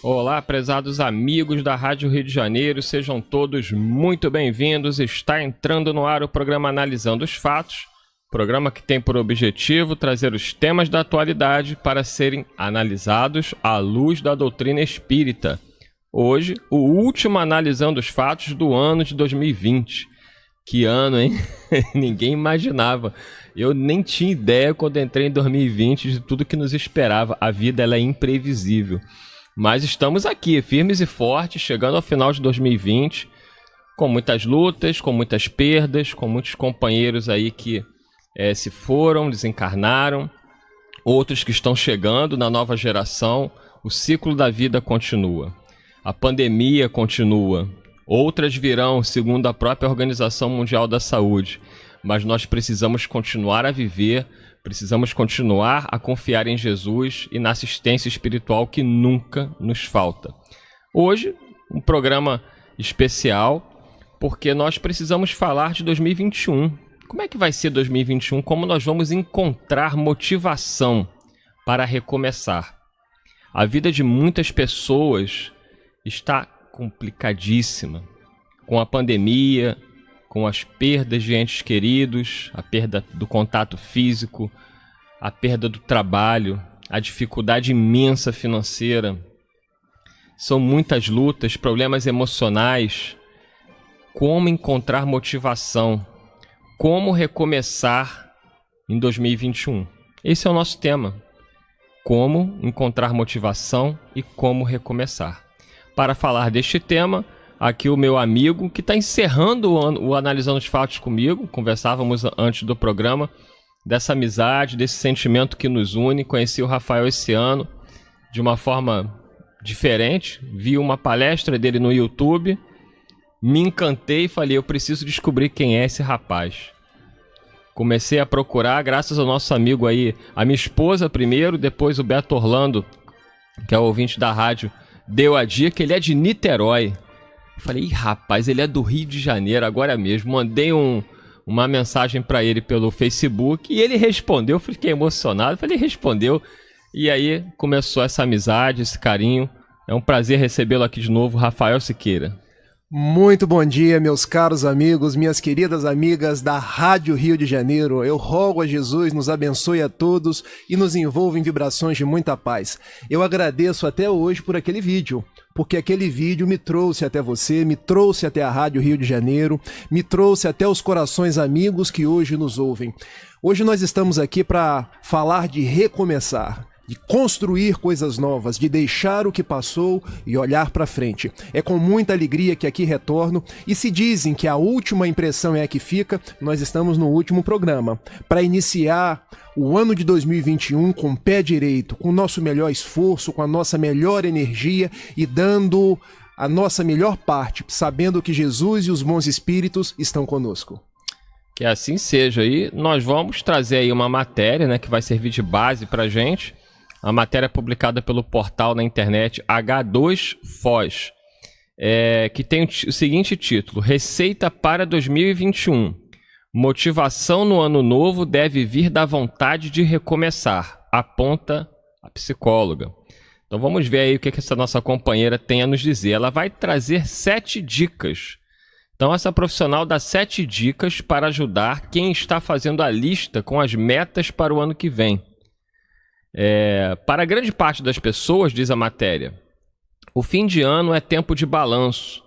Olá, prezados amigos da Rádio Rio de Janeiro, sejam todos muito bem-vindos. Está entrando no ar o programa Analisando os Fatos, programa que tem por objetivo trazer os temas da atualidade para serem analisados à luz da doutrina espírita. Hoje, o último Analisando os Fatos do ano de 2020. Que ano, hein? Ninguém imaginava. Eu nem tinha ideia quando entrei em 2020 de tudo que nos esperava. A vida ela é imprevisível. Mas estamos aqui, firmes e fortes, chegando ao final de 2020, com muitas lutas, com muitas perdas, com muitos companheiros aí que se foram, desencarnaram, outros que estão chegando na nova geração. O ciclo da vida continua, a pandemia continua, outras virão, segundo a própria Organização Mundial da Saúde, mas nós precisamos continuar a viver. Precisamos continuar a confiar em Jesus e na assistência espiritual que nunca nos falta. Hoje, um programa especial, porque nós precisamos falar de 2021. Como é que vai ser 2021? Como nós vamos encontrar motivação para recomeçar? A vida de muitas pessoas está complicadíssima. Com a pandemia, com as perdas de entes queridos, a perda do contato físico, a perda do trabalho, a dificuldade imensa financeira. São muitas lutas, problemas emocionais. Como encontrar motivação? Como recomeçar em 2021? Esse é o nosso tema. Como encontrar motivação e como recomeçar. Para falar deste tema, aqui o meu amigo, que está encerrando o Analisando os Fatos comigo. Conversávamos antes do programa dessa amizade, desse sentimento que nos une. Conheci o Rafael esse ano de uma forma diferente. Vi uma palestra dele no YouTube, me encantei e falei, eu preciso descobrir quem é esse rapaz. Comecei a procurar, graças ao nosso amigo aí, a minha esposa primeiro, depois o Beto Orlando, que é o ouvinte da rádio, deu a dica, ele é de Niterói. Falei, rapaz, ele é do Rio de Janeiro, agora mesmo. Mandei uma mensagem para ele pelo Facebook e ele respondeu. Fiquei emocionado, falei, respondeu. E aí começou essa amizade, esse carinho. É um prazer recebê-lo aqui de novo, Rafael Siqueira. Muito bom dia, meus caros amigos, minhas queridas amigas da Rádio Rio de Janeiro. Eu rogo a Jesus, nos abençoe a todos e nos envolva em vibrações de muita paz. Eu agradeço até hoje por aquele vídeo, porque aquele vídeo me trouxe até você, me trouxe até a Rádio Rio de Janeiro, me trouxe até os corações amigos que hoje nos ouvem. Hoje nós estamos aqui para falar de recomeçar, de construir coisas novas, de deixar o que passou e olhar para frente. É com muita alegria que aqui retorno, e se dizem que a última impressão é a que fica, nós estamos no último programa, para iniciar o ano de 2021 com o pé direito, com o nosso melhor esforço, com a nossa melhor energia e dando a nossa melhor parte, sabendo que Jesus e os bons espíritos estão conosco. Que assim seja. E nós vamos trazer aí uma matéria, né, que vai servir de base para a gente. A matéria é publicada pelo portal na internet H2Foz, que tem o seguinte título: Receita para 2021. Motivação no ano novo deve vir da vontade de recomeçar, aponta a psicóloga. Então vamos ver aí o que essa nossa companheira tem a nos dizer. Ela vai trazer 7 dicas. Então essa profissional dá 7 dicas para ajudar quem está fazendo a lista com as metas para o ano que vem. Para grande parte das pessoas, diz a matéria, o fim de ano é tempo de balanço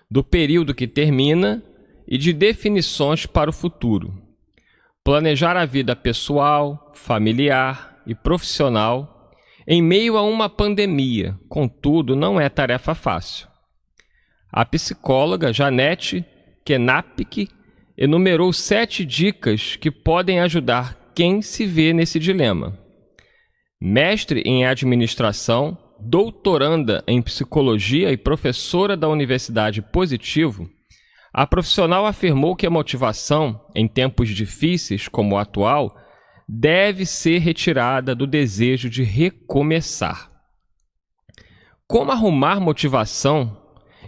do período que termina e de definições para o futuro. Planejar a vida pessoal, familiar e profissional em meio a uma pandemia, contudo, não é tarefa fácil. A psicóloga Janete Kenapik enumerou 7 dicas que podem ajudar quem se vê nesse dilema. Mestre em administração, doutoranda em psicologia e professora da Universidade Positivo, a profissional afirmou que a motivação, em tempos difíceis como o atual, deve ser retirada do desejo de recomeçar. Como arrumar motivação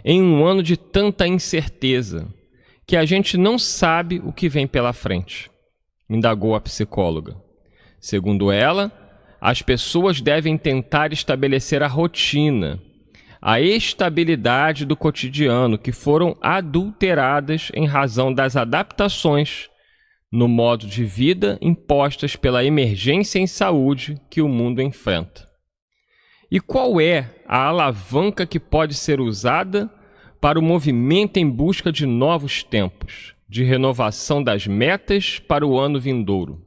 em um ano de tanta incerteza, que a gente não sabe o que vem pela frente? Indagou a psicóloga. Segundo ela, as pessoas devem tentar estabelecer a rotina a estabilidade do cotidiano, que foram adulteradas em razão das adaptações no modo de vida impostas pela emergência em saúde que o mundo enfrenta. E qual é a alavanca que pode ser usada para o movimento em busca de novos tempos, de renovação das metas para o ano vindouro?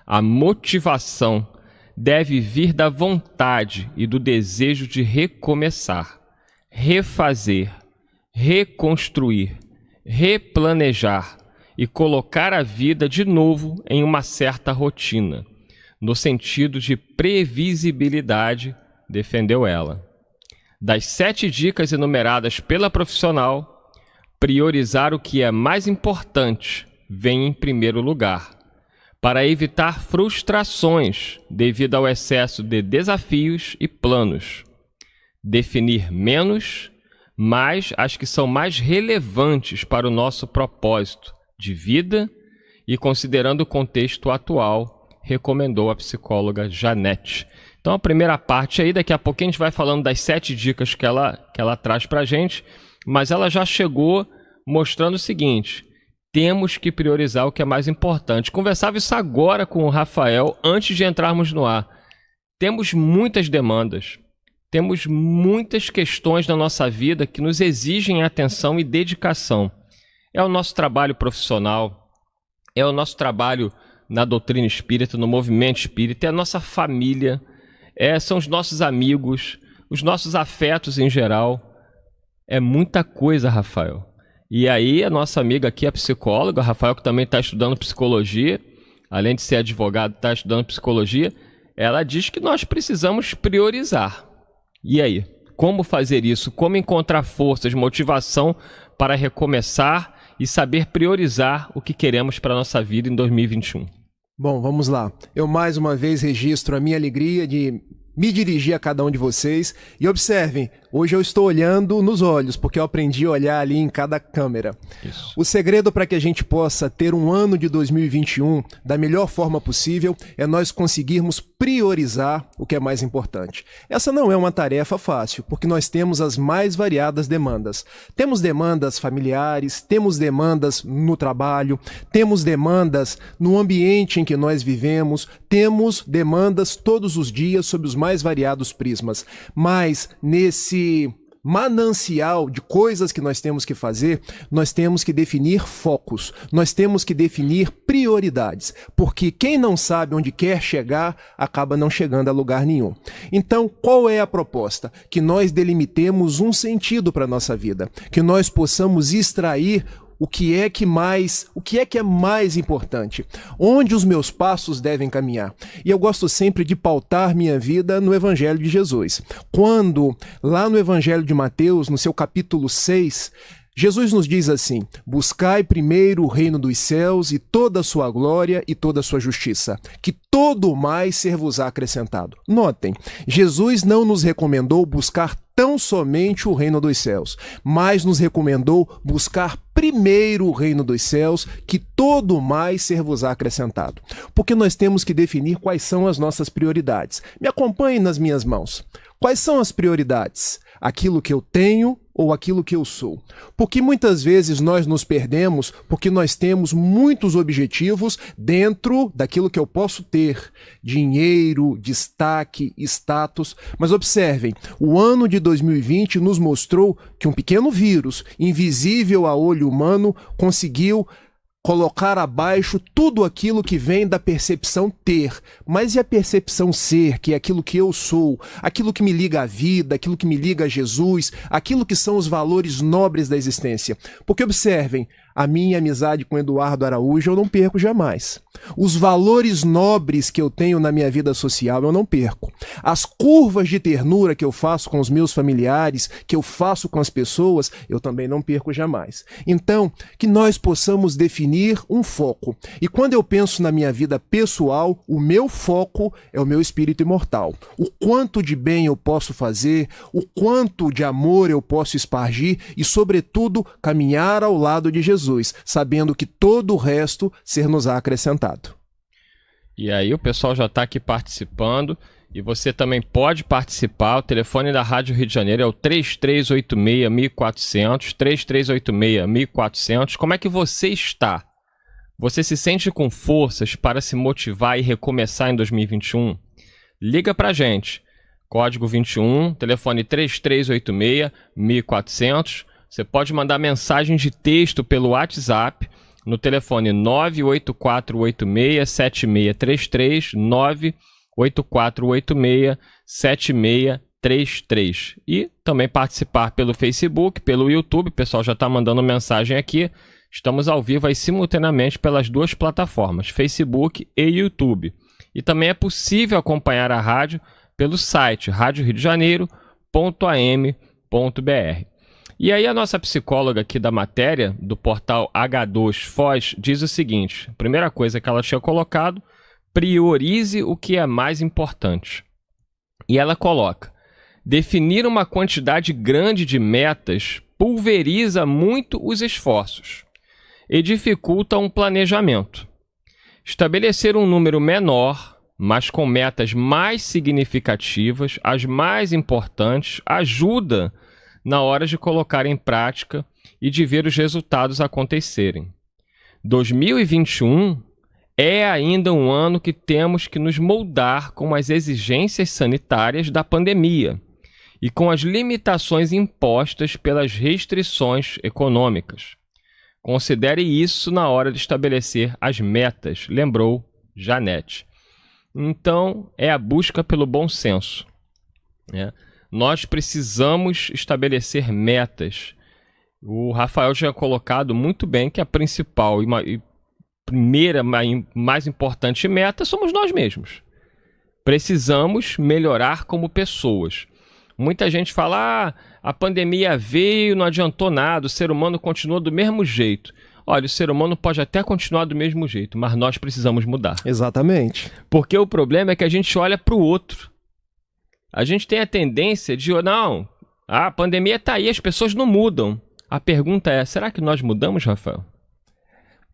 A motivação deve vir da vontade e do desejo de recomeçar, refazer, reconstruir, replanejar e colocar a vida de novo em uma certa rotina, no sentido de previsibilidade, defendeu ela. Das 7 dicas enumeradas pela profissional, priorizar o que é mais importante vem em primeiro lugar, para evitar frustrações devido ao excesso de desafios e planos. Definir menos, mas as que são mais relevantes para o nosso propósito de vida e considerando o contexto atual, recomendou a psicóloga Janete. Então a primeira parte aí, daqui a pouquinho a gente vai falando das 7 dicas que ela traz para a gente, mas ela já chegou mostrando o seguinte: temos que priorizar o que é mais importante. Conversava isso agora com o Rafael, antes de entrarmos no ar. Temos muitas demandas, temos muitas questões na nossa vida que nos exigem atenção e dedicação. É o nosso trabalho profissional, é o nosso trabalho na doutrina espírita, no movimento espírita, é a nossa família, são os nossos amigos, os nossos afetos em geral. É muita coisa, Rafael. E aí a nossa amiga aqui, a psicóloga, Rafael, que também está estudando psicologia, além de ser advogado, está estudando psicologia, ela diz que nós precisamos priorizar. E aí? Como fazer isso? Como encontrar forças, motivação para recomeçar e saber priorizar o que queremos para a nossa vida em 2021? Bom, vamos lá. Eu mais uma vez registro a minha alegria de me dirigir a cada um de vocês. E observem, hoje eu estou olhando nos olhos, porque eu aprendi a olhar ali em cada câmera. Isso. O segredo para que a gente possa ter um ano de 2021 da melhor forma possível é nós conseguirmos priorizar o que é mais importante. Essa não é uma tarefa fácil, porque nós temos as mais variadas demandas. Temos demandas familiares, temos demandas no trabalho, temos demandas no ambiente em que nós vivemos, temos demandas todos os dias sob os mais variados prismas. Mas nesse manancial de coisas que nós temos que fazer, nós temos que definir focos, nós temos que definir prioridades, porque quem não sabe onde quer chegar, acaba não chegando a lugar nenhum. Então, qual é a proposta? Que nós delimitemos um sentido para a nossa vida, que nós possamos extrair o que é que é mais importante? Onde os meus passos devem caminhar? E eu gosto sempre de pautar minha vida no Evangelho de Jesus. Quando, lá no Evangelho de Mateus, no seu capítulo 6, Jesus nos diz assim: buscai primeiro o reino dos céus e toda a sua glória e toda a sua justiça, que todo o mais ser-vos-á acrescentado. Notem, Jesus não nos recomendou buscar tão somente o reino dos céus, mas nos recomendou buscar primeiro o reino dos céus, que todo o mais ser-vos-á acrescentado. Porque nós temos que definir quais são as nossas prioridades. Me acompanhe nas minhas mãos. Quais são as prioridades? Aquilo que eu tenho ou aquilo que eu sou? Porque muitas vezes nós nos perdemos porque nós temos muitos objetivos dentro daquilo que eu posso ter: dinheiro, destaque, status. Mas observem, o ano de 2020 nos mostrou que um pequeno vírus, invisível a olho humano, conseguiu colocar abaixo tudo aquilo que vem da percepção ter. Mas e a percepção ser, que é aquilo que eu sou, aquilo que me liga à vida, aquilo que me liga a Jesus, aquilo que são os valores nobres da existência? Porque observem, a minha amizade com Eduardo Araújo eu não perco jamais. Os valores nobres que eu tenho na minha vida social eu não perco. As curvas de ternura que eu faço com os meus familiares, que eu faço com as pessoas, eu também não perco jamais. Então, que nós possamos definir um foco. E quando eu penso na minha vida pessoal, o meu foco é o meu espírito imortal. O quanto de bem eu posso fazer, o quanto de amor eu posso espargir e, sobretudo, caminhar ao lado de Jesus, sabendo que todo o resto ser-nos-á acrescentado. E aí o pessoal já está aqui participando. E você também pode participar. O telefone da Rádio Rio de Janeiro é o 3386-1400, 3386-1400. Como é que você está? Você se sente com forças para se motivar e recomeçar em 2021? Liga pra gente. Código 21, telefone 3386-1400. Você pode mandar mensagem de texto pelo WhatsApp no telefone 98486-7633, 98486-7633. E também participar pelo Facebook, pelo YouTube. O pessoal já está mandando mensagem aqui. Estamos ao vivo aí simultaneamente pelas duas plataformas, Facebook e YouTube. E também é possível acompanhar a rádio pelo site radioriodejaneiro.am.br. E aí a nossa psicóloga aqui da matéria, do portal H2 Foz, diz o seguinte: a primeira coisa que ela tinha colocado, priorize o que é mais importante. E ela coloca, definir uma quantidade grande de metas pulveriza muito os esforços e dificulta um planejamento. Estabelecer um número menor, mas com metas mais significativas, as mais importantes, ajuda na hora de colocar em prática e de ver os resultados acontecerem. 2021 é ainda um ano que temos que nos moldar com as exigências sanitárias da pandemia e com as limitações impostas pelas restrições econômicas. Considere isso na hora de estabelecer as metas, lembrou Janete. Então, é a busca pelo bom senso, né? Nós precisamos estabelecer metas. O Rafael tinha colocado muito bem que a principal e primeira, mais importante meta somos nós mesmos. Precisamos melhorar como pessoas. Muita gente fala, a pandemia veio, não adiantou nada, o ser humano continua do mesmo jeito. Olha, o ser humano pode até continuar do mesmo jeito, mas nós precisamos mudar. Exatamente. Porque o problema é que a gente olha para o outro. A gente tem a tendência de, não, a pandemia está aí, as pessoas não mudam. A pergunta é, será que nós mudamos, Rafael?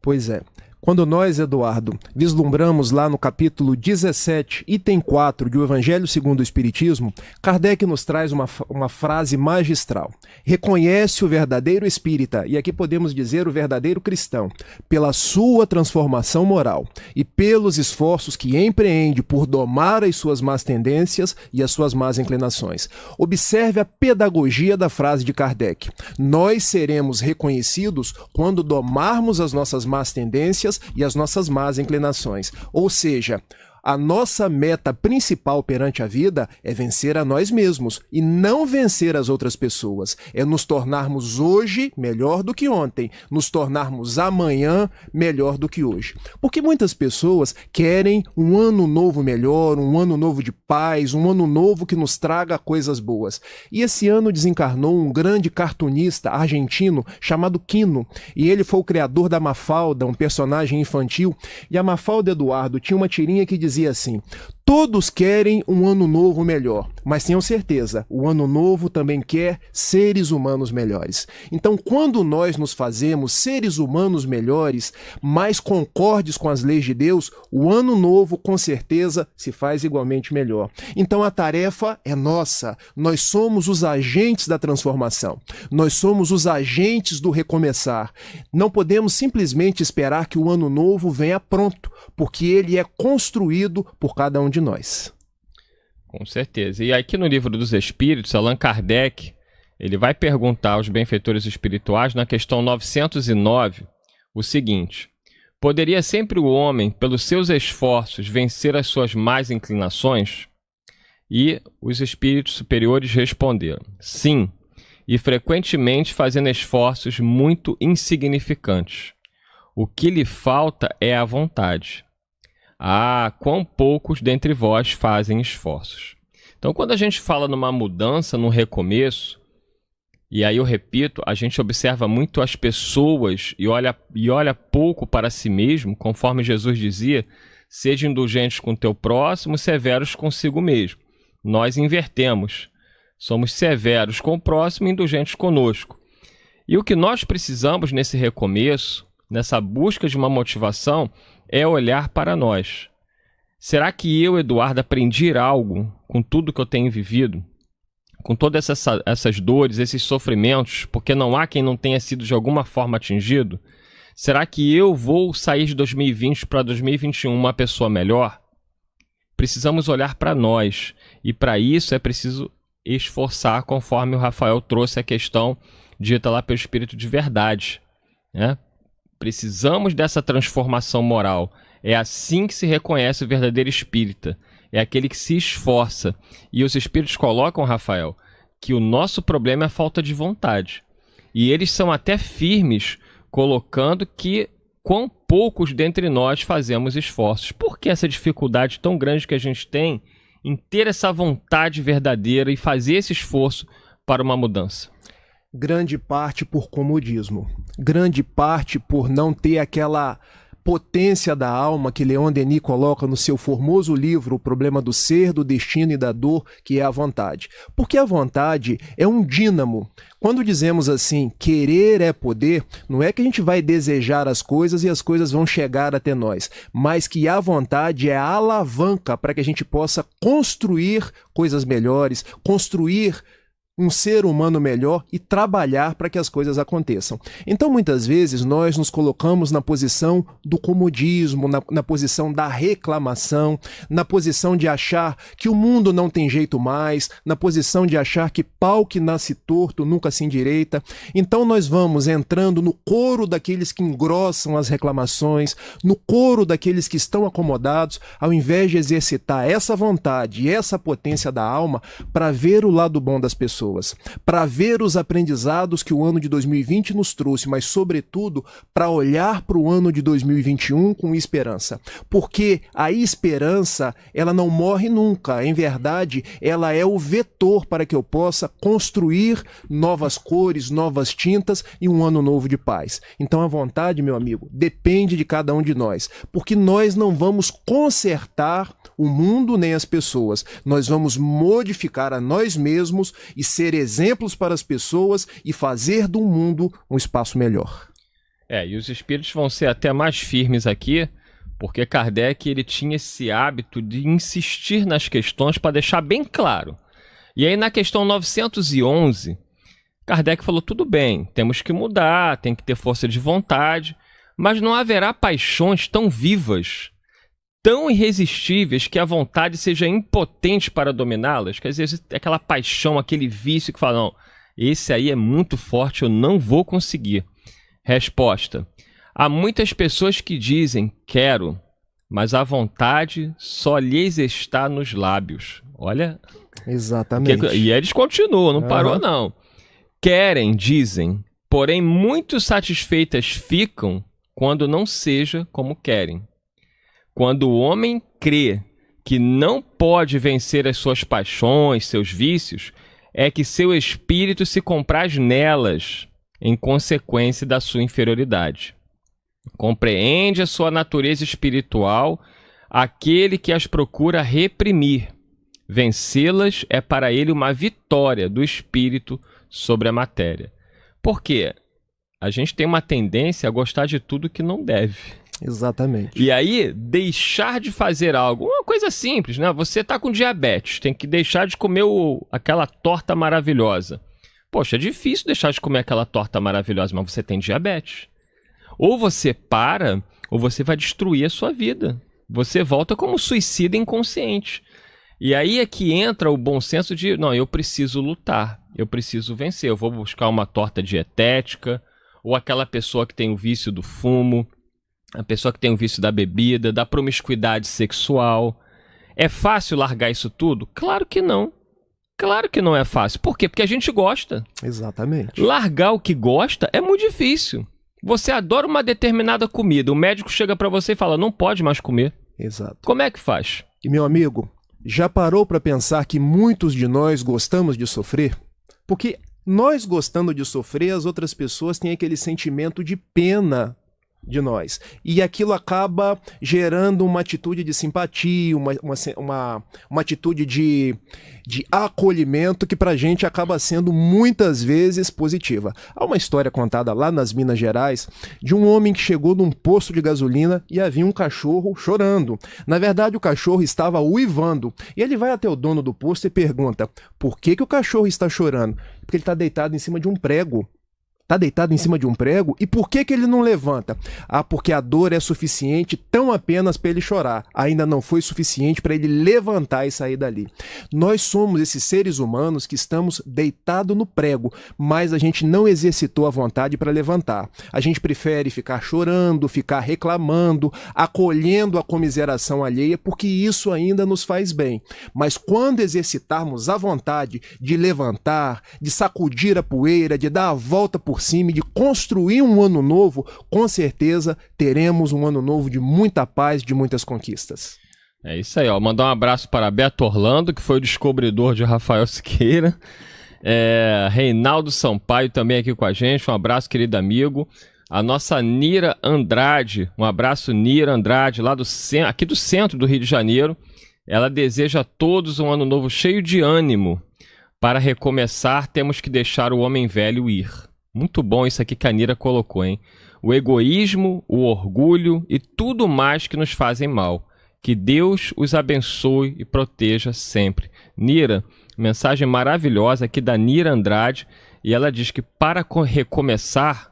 Pois é. Quando nós, Eduardo, vislumbramos lá no capítulo 17, item 4 do Evangelho segundo o Espiritismo, Kardec nos traz uma frase magistral. Reconhece o verdadeiro espírita, e aqui podemos dizer o verdadeiro cristão, pela sua transformação moral e pelos esforços que empreende por domar as suas más tendências e as suas más inclinações. Observe a pedagogia da frase de Kardec. Nós seremos reconhecidos quando domarmos as nossas más tendências e as nossas más inclinações. Ou seja, a nossa meta principal perante a vida é vencer a nós mesmos e não vencer as outras pessoas. É nos tornarmos hoje melhor do que ontem, nos tornarmos amanhã melhor do que hoje. Porque muitas pessoas querem um ano novo melhor, um ano novo de paz, um ano novo que nos traga coisas boas. E esse ano desencarnou um grande cartunista argentino chamado Quino, e ele foi o criador da Mafalda, um personagem infantil. E a Mafalda, Eduardo, tinha uma tirinha que dizia assim: todos querem um ano novo melhor, mas tenham certeza, o ano novo também quer seres humanos melhores. Então, quando nós nos fazemos seres humanos melhores, mais concordes com as leis de Deus, o ano novo com certeza se faz igualmente melhor. Então, a tarefa é nossa. Nós somos os agentes da transformação. Nós somos os agentes do recomeçar. Não podemos simplesmente esperar que o ano novo venha pronto, porque ele é construído por cada um de nós. Com certeza. E aqui no Livro dos Espíritos, Allan Kardec, ele vai perguntar aos benfeitores espirituais, na questão 909, o seguinte: poderia sempre o homem, pelos seus esforços, vencer as suas más inclinações? E os espíritos superiores responderam: sim, e frequentemente fazendo esforços muito insignificantes. O que lhe falta é a vontade. Ah, quão poucos dentre vós fazem esforços. Então, quando a gente fala numa mudança, num recomeço, e aí eu repito, a gente observa muito as pessoas e olha pouco para si mesmo, conforme Jesus dizia, seja indulgentes com o teu próximo, severos consigo mesmo. Nós invertemos, somos severos com o próximo e indulgentes conosco. E o que nós precisamos nesse recomeço, nessa busca de uma motivação, é olhar para nós. Será que eu, Eduardo, aprendi algo com tudo que eu tenho vivido? Com todas essas dores, esses sofrimentos, porque não há quem não tenha sido de alguma forma atingido? Será que eu vou sair de 2020 para 2021 uma pessoa melhor? Precisamos olhar para nós, e para isso é preciso esforçar, conforme o Rafael trouxe a questão dita lá pelo Espírito de Verdade, né? Precisamos dessa transformação moral. É assim que se reconhece o verdadeiro espírita. É aquele que se esforça. E os espíritos colocam, Rafael, que o nosso problema é a falta de vontade. E eles são até firmes, colocando que quão poucos dentre nós fazemos esforços. Por que essa dificuldade tão grande que a gente tem em ter essa vontade verdadeira e fazer esse esforço para uma mudança? Grande parte por comodismo. Grande parte por não ter aquela potência da alma que Leon Denis coloca no seu formoso livro O Problema do Ser, do Destino e da Dor, que é a vontade. Porque a vontade é um dínamo. Quando dizemos assim, querer é poder, não é que a gente vai desejar as coisas e as coisas vão chegar até nós, mas que a vontade é a alavanca para que a gente possa construir coisas melhores, construir um ser humano melhor e trabalhar para que as coisas aconteçam. Então, muitas vezes, nós nos colocamos na posição do comodismo, na posição da reclamação, na posição de achar que o mundo não tem jeito mais, na posição de achar que pau que nasce torto nunca se endireita. Então, nós vamos entrando no coro daqueles que engrossam as reclamações, no coro daqueles que estão acomodados, ao invés de exercitar essa vontade e essa potência da alma para ver o lado bom das pessoas, para ver os aprendizados que o ano de 2020 nos trouxe, mas, sobretudo, para olhar para o ano de 2021 com esperança. Porque a esperança, ela não morre nunca. Em verdade, ela é o vetor para que eu possa construir novas cores, novas tintas e um ano novo de paz. Então, a vontade, meu amigo, depende de cada um de nós. Porque nós não vamos consertar o mundo nem as pessoas. Nós vamos modificar a nós mesmos e ser exemplos para as pessoas e fazer do mundo um espaço melhor. E os espíritos vão ser até mais firmes aqui, porque Kardec ele tinha esse hábito de insistir nas questões para deixar bem claro. E aí na questão 911, Kardec falou, tudo bem, temos que mudar, tem que ter força de vontade, mas não haverá paixões tão vivas, tão irresistíveis, que a vontade seja impotente para dominá-las. Quer dizer, aquela paixão, aquele vício que fala, não, esse aí é muito forte, eu não vou conseguir. Resposta: há muitas pessoas que dizem, quero, mas a vontade só lhes está nos lábios. Olha. Exatamente. E eles continuam, não parou não. Querem, dizem, porém muito satisfeitas ficam quando não seja como querem. Quando o homem crê que não pode vencer as suas paixões, seus vícios, é que seu espírito se compraz nelas, em consequência da sua inferioridade. Compreende a sua natureza espiritual aquele que as procura reprimir. Vencê-las é para ele uma vitória do espírito sobre a matéria. Por quê? A gente tem uma tendência a gostar de tudo que não deve. Exatamente. E aí, deixar de fazer algo, uma coisa simples, né? Você tá com diabetes, tem que deixar de comer aquela torta maravilhosa. Poxa, é difícil deixar de comer aquela torta maravilhosa, mas você tem diabetes. Ou você para, ou você vai destruir a sua vida. Você volta como suicida inconsciente. E aí é que entra o bom senso de, não, eu preciso lutar, eu preciso vencer, eu vou buscar uma torta dietética, ou aquela pessoa que tem o vício do fumo, a pessoa que tem o vício da bebida, da promiscuidade sexual. É fácil largar isso tudo? Claro que não. Claro que não é fácil. Por quê? Porque a gente gosta. Exatamente. Largar o que gosta é muito difícil. Você adora uma determinada comida, o médico chega para você e fala, não pode mais comer. Exato. Como é que faz? E, meu amigo, já parou para pensar que muitos de nós gostamos de sofrer? Porque nós gostando de sofrer, as outras pessoas têm aquele sentimento de pena de nós. E aquilo acaba gerando uma atitude de simpatia, uma atitude de acolhimento que pra gente acaba sendo muitas vezes positiva. Há uma história contada lá nas Minas Gerais de um homem que chegou num posto de gasolina e havia um cachorro chorando. Na verdade, o cachorro estava uivando. E ele vai até o dono do posto e pergunta: por que o cachorro está chorando? Porque ele está deitado em cima de um prego. Está deitado em cima de um prego, e por que ele não levanta? Ah, porque a dor é suficiente tão apenas para ele chorar, ainda não foi suficiente para ele levantar e sair dali. Nós somos esses seres humanos que estamos deitados no prego, mas a gente não exercitou a vontade para levantar. A gente prefere ficar chorando, ficar reclamando, acolhendo a comiseração alheia, porque isso ainda nos faz bem. Mas quando exercitarmos a vontade de levantar, de sacudir a poeira, de dar a volta por cima, de construir um ano novo, com certeza teremos um ano novo de muita paz, de muitas conquistas. É isso aí, ó. Mandar um abraço para Beto Orlando, que foi o descobridor de Rafael Siqueira. Reinaldo Sampaio também aqui com a gente. Um abraço, querido amigo. A nossa Nira Andrade. Um abraço, Nira Andrade, lá aqui do centro do Rio de Janeiro. Ela deseja a todos um ano novo cheio de ânimo. Para recomeçar, temos que deixar o homem velho ir. Muito bom isso aqui que a Nira colocou, hein? O egoísmo, o orgulho e tudo mais que nos fazem mal. Que Deus os abençoe e proteja sempre. Nira, mensagem maravilhosa aqui da Nira Andrade. E ela diz que para recomeçar,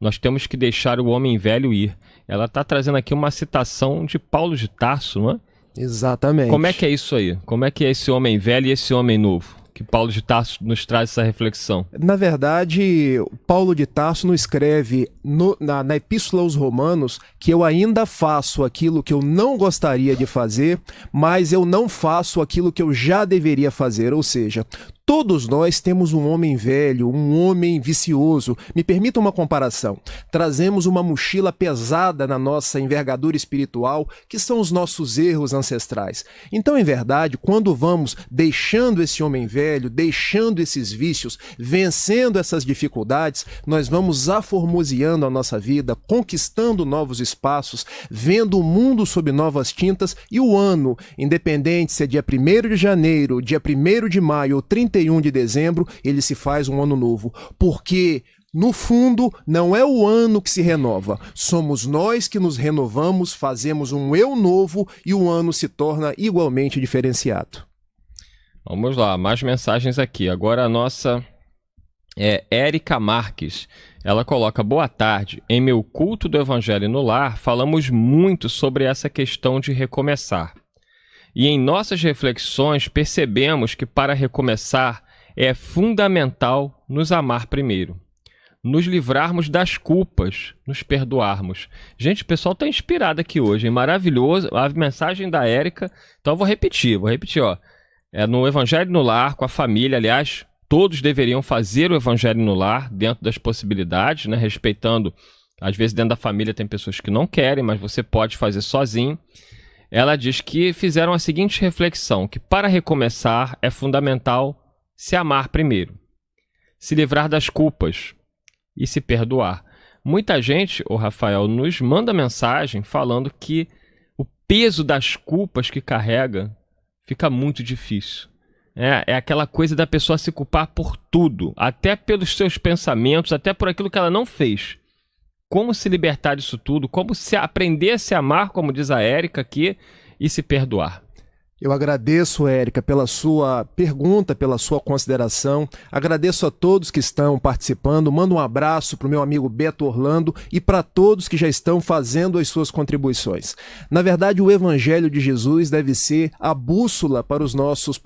nós temos que deixar o homem velho ir. Ela está trazendo aqui uma citação de Paulo de Tarso, não é? Exatamente. Como é que é isso aí? Como é que é esse homem velho e esse homem novo? Que Paulo de Tarso nos traz essa reflexão. Na verdade, Paulo de Tarso nos escreve na Epístola aos Romanos que eu ainda faço aquilo que eu não gostaria de fazer, mas eu não faço aquilo que eu já deveria fazer, ou seja, todos nós temos um homem velho, um homem vicioso. Me permita uma comparação. Trazemos uma mochila pesada na nossa envergadura espiritual, que são os nossos erros ancestrais. Então, em verdade, quando vamos deixando esse homem velho, deixando esses vícios, vencendo essas dificuldades, nós vamos aformoseando a nossa vida, conquistando novos espaços, vendo o mundo sob novas tintas, e o ano, independente se é dia 1º de janeiro, dia 1º de maio ou 31 de dezembro, ele se faz um ano novo. Porque, no fundo, não é o ano que se renova. Somos nós que nos renovamos, fazemos um eu novo e o ano se torna igualmente diferenciado. Vamos lá, mais mensagens aqui. Agora a nossa Érica Marques. Ela coloca: boa tarde. Em meu culto do Evangelho no Lar, falamos muito sobre essa questão de recomeçar. E em nossas reflexões percebemos que para recomeçar é fundamental nos amar primeiro, nos livrarmos das culpas, nos perdoarmos. Gente, o pessoal está inspirado aqui hoje, hein? Maravilhoso, a mensagem da Érica. Então eu vou repetir, ó. No Evangelho no Lar, com a família, aliás, todos deveriam fazer o Evangelho no Lar, dentro das possibilidades, né? Respeitando, às vezes dentro da família tem pessoas que não querem, mas você pode fazer sozinho. Ela diz que fizeram a seguinte reflexão, que para recomeçar é fundamental se amar primeiro, se livrar das culpas e se perdoar. Muita gente, o Rafael, nos manda mensagem falando que o peso das culpas que carrega fica muito difícil. É aquela coisa da pessoa se culpar por tudo, até pelos seus pensamentos, até por aquilo que ela não fez. Como se libertar disso tudo? Como se aprender a se amar, como diz a Érica aqui, e se perdoar? Eu agradeço, Érica, pela sua pergunta, pela sua consideração. Agradeço a todos que estão participando. Mando um abraço para o meu amigo Beto Orlando e para todos que já estão fazendo as suas contribuições. Na verdade, o Evangelho de Jesus deve ser a bússola para os nossos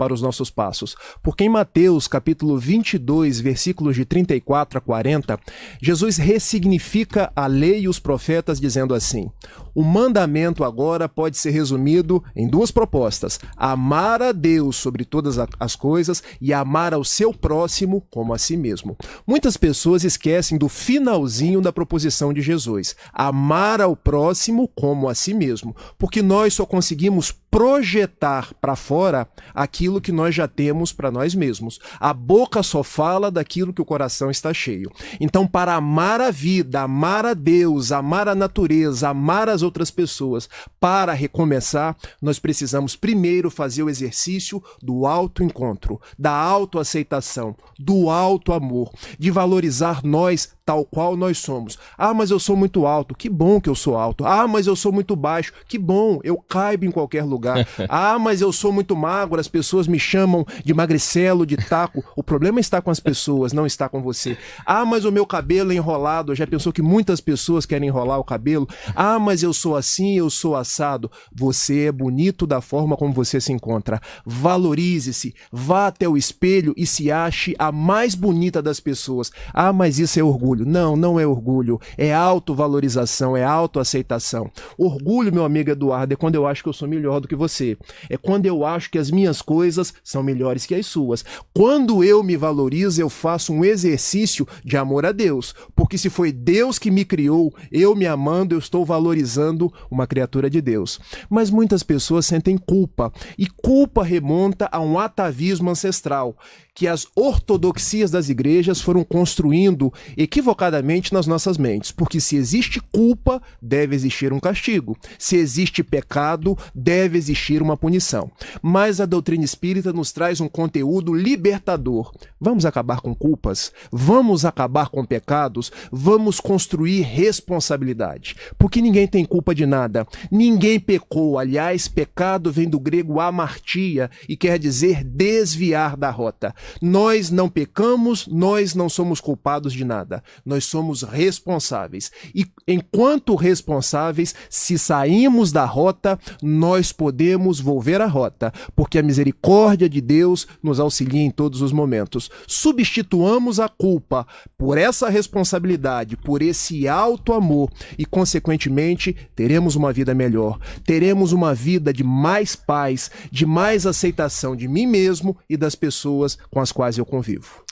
passos. Porque em Mateus, capítulo 22, versículos de 34 a 40, Jesus ressignifica a lei e os profetas dizendo assim: o mandamento agora pode ser resumido em duas propostas: amar a Deus sobre todas as coisas e amar ao seu próximo como a si mesmo. Muitas pessoas esquecem do finalzinho da proposição de Jesus: amar ao próximo como a si mesmo, porque nós só conseguimos projetar para fora aquilo que nós já temos para nós mesmos. A boca só fala daquilo que o coração está cheio. Então, para amar a vida, amar a Deus, amar a natureza, amar as outras pessoas, para recomeçar, nós precisamos primeiro fazer o exercício do autoencontro, da autoaceitação, do autoamor, de valorizar nós tal qual nós somos. Ah, mas eu sou muito alto. Que bom que eu sou alto. Ah, mas eu sou muito baixo. Que bom, eu caibo em qualquer lugar. Ah, mas eu sou muito magro. As pessoas me chamam de magricelo, de taco. O problema está com as pessoas, não está com você. Ah, mas o meu cabelo é enrolado. Já pensou que muitas pessoas querem enrolar o cabelo? Ah, mas eu sou assim, eu sou assado. Você é bonito da forma como você se encontra. Valorize-se. Vá até o espelho e se ache a mais bonita das pessoas. Ah, mas isso é orgulho. Não, não é orgulho, é autovalorização, é autoaceitação. Orgulho, meu amigo Eduardo, é quando eu acho que eu sou melhor do que você. É quando eu acho que as minhas coisas são melhores que as suas. Quando eu me valorizo, eu faço um exercício de amor a Deus. Porque se foi Deus que me criou, eu me amando, eu estou valorizando uma criatura de Deus. Mas muitas pessoas sentem culpa. E culpa remonta a um atavismo ancestral que as ortodoxias das igrejas foram construindo equivocadamente nas nossas mentes. Porque se existe culpa, deve existir um castigo. Se existe pecado, deve existir uma punição. Mas a doutrina espírita nos traz um conteúdo libertador. Vamos acabar com culpas? Vamos acabar com pecados? Vamos construir responsabilidade. Porque ninguém tem culpa de nada. Ninguém pecou. Aliás, pecado vem do grego amartia e quer dizer desviar da rota. Nós não pecamos, nós não somos culpados de nada. Nós somos responsáveis. E enquanto responsáveis, se saímos da rota, nós podemos volver à rota, porque a misericórdia de Deus nos auxilia em todos os momentos. Substituamos a culpa por essa responsabilidade, por esse alto amor e, consequentemente, teremos uma vida melhor. Teremos uma vida de mais paz, de mais aceitação de mim mesmo e das pessoas com as quais eu convivo.